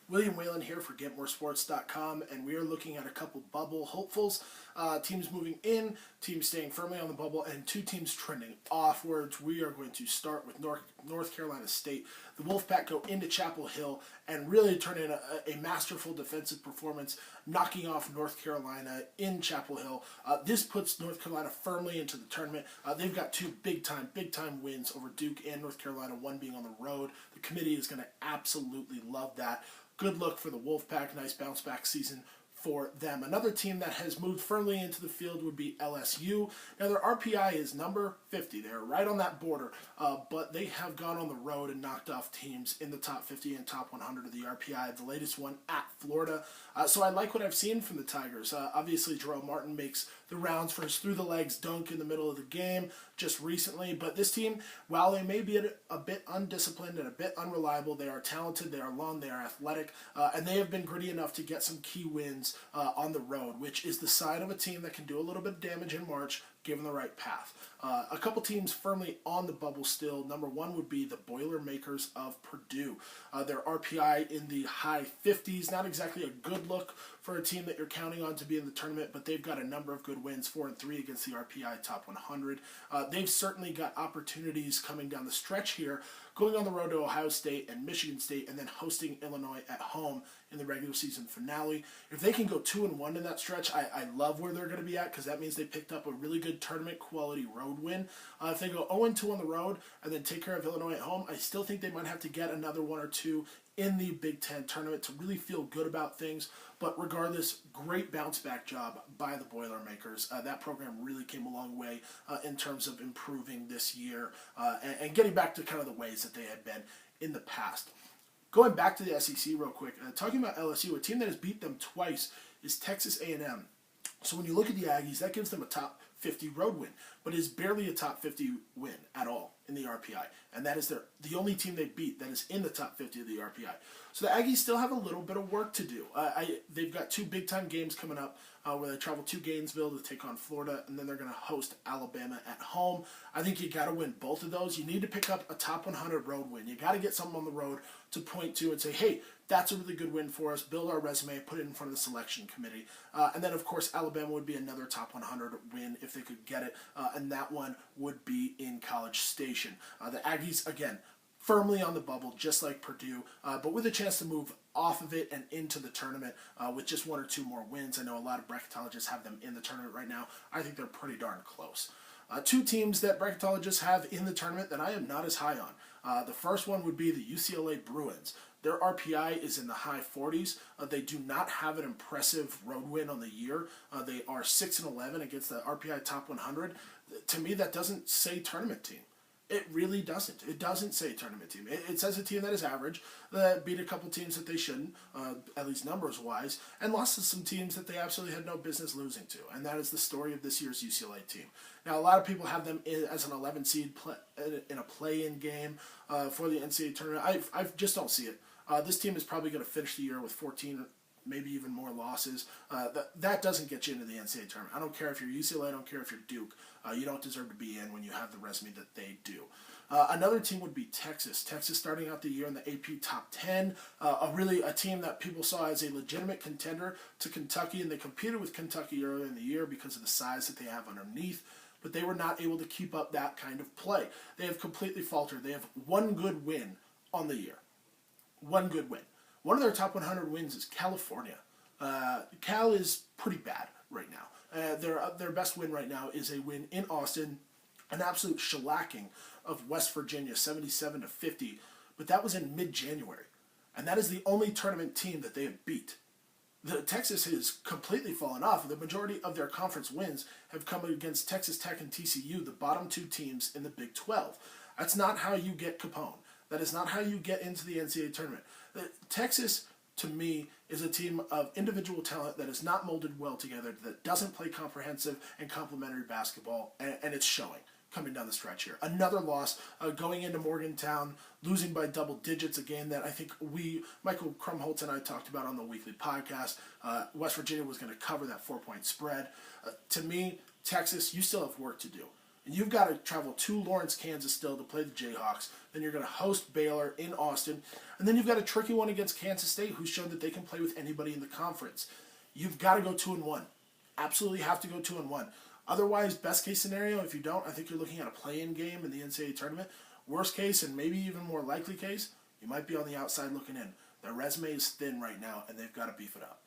William Whalen here for GetMoreSports.com, and we are looking at a couple bubble hopefuls. Teams moving in, teams staying firmly on the bubble, and two teams trending offwards. We are going to start with North Carolina State. The Wolfpack go into Chapel Hill and really turn in a masterful defensive performance, knocking off North Carolina in Chapel Hill. This puts North Carolina firmly into the tournament. They've got two big time wins over Duke and North Carolina, one being on the road. The committee is going to absolutely love that. Good look for the Wolfpack. Nice bounce back season for them. Another team that has moved firmly into the field would be LSU. Now their RPI is number 50. They're right on that border, but they have gone on the road and knocked off teams in the top 50 and top 100 of the RPI. The latest one at Florida. So I like what I've seen from the Tigers. Obviously, Jerome Martin makes the rounds for his through-the-legs dunk in the middle of the game just recently. But this team, while they may be a bit undisciplined and a bit unreliable, they are talented, they are long, they are athletic, and they have been gritty enough to get some key wins on the road, which is the sign of a team that can do a little bit of damage in March, given the right path. A couple teams firmly on the bubble still. Number one would be the Boilermakers of Purdue. Their RPI in the high 50s. Not exactly a good look for a team that you're counting on to be in the tournament, but they've got a number of good wins, 4-3 against the RPI top 100. They've certainly got opportunities coming down the stretch here, going on the road to Ohio State and Michigan State, and then hosting Illinois at home in the regular season finale. If they can go 2-1 in that stretch, I love where they're going to be at, because that means they picked up a really good tournament quality road win. If they go 0-2 on the road and then take care of Illinois at home, I still think they might have to get another one or two in the Big Ten tournament to really feel good about things. But regardless, great bounce back job by the Boilermakers. That program really came a long way in terms of improving this year and getting back to kind of the ways that they had been in the past. Going back to the SEC real quick, talking about LSU, a team that has beat them twice is Texas A&M. So when you look at the Aggies, that gives them a top 50 road win, but is barely a top 50 win at all in the RPI. And that is the only team they beat that is in the top 50 of the RPI. So the Aggies still have a little bit of work to do. They've got two big-time games coming up where they travel to Gainesville to take on Florida, and then they're going to host Alabama at home. I think you got to win both of those. You need to pick up a top 100 road win. You got to get something on the road to point to and say, hey, that's a really good win for us. Build our resume, put it in front of the selection committee. And then, of course, Alabama would be another top 100 win if they could get it, and that one would be in College Station. The Aggies, again, firmly on the bubble, just like Purdue, but with a chance to move off of it and into the tournament with just one or two more wins. I know a lot of bracketologists have them in the tournament right now. I think they're pretty darn close. Two teams that bracketologists have in the tournament that I am not as high on. The first one would be the UCLA Bruins. Their RPI is in the high 40s. They do not have an impressive road win on the year. They are 6-11 against the RPI top 100. To me, that doesn't say tournament team. It really doesn't. It doesn't say tournament team. It says a team that is average, that beat a couple teams that they shouldn't, at least numbers-wise, and lost to some teams that they absolutely had no business losing to. And that is the story of this year's UCLA team. Now, a lot of people have them as an 11 seed in a play-in game for the NCAA tournament. I just don't see it. This team is probably going to finish the year with 14, maybe even more losses. That doesn't get you into the NCAA tournament. I don't care if you're UCLA, I don't care if you're Duke. You don't deserve to be in when you have the resume that they do. Another team would be Texas. Texas starting out the year in the AP top 10. A team that people saw as a legitimate contender to Kentucky, and they competed with Kentucky earlier in the year because of the size that they have underneath. But they were not able to keep up that kind of play. They have completely faltered. They have one good win on the year. One good win. One of their top 100 wins is California. Cal is pretty bad right now. Their best win right now is a win in Austin, an absolute shellacking of West Virginia, 77-50. But that was in mid-January, and that is the only tournament team that they have beat. Texas has completely fallen off. The majority of their conference wins have come against Texas Tech and TCU, the bottom two teams in the Big 12. That's not how you get Capone. That is not how you get into the NCAA tournament. Texas, to me, is a team of individual talent that is not molded well together, that doesn't play comprehensive and complementary basketball, and it's showing coming down the stretch here. Another loss going into Morgantown, losing by double digits, a game that I think Michael Krumholtz and I talked about on the weekly podcast. West Virginia was going to cover that 4-point spread. To me, Texas, you still have work to do. And you've got to travel to Lawrence, Kansas still to play the Jayhawks. Then you're going to host Baylor in Austin. And then you've got a tricky one against Kansas State, who showed that they can play with anybody in the conference. You've got to go 2-1. Absolutely have to go 2-1. Otherwise, best case scenario, if you don't, I think you're looking at a play-in game in the NCAA tournament. Worst case, and maybe even more likely case, you might be on the outside looking in. Their resume is thin right now, and they've got to beef it up.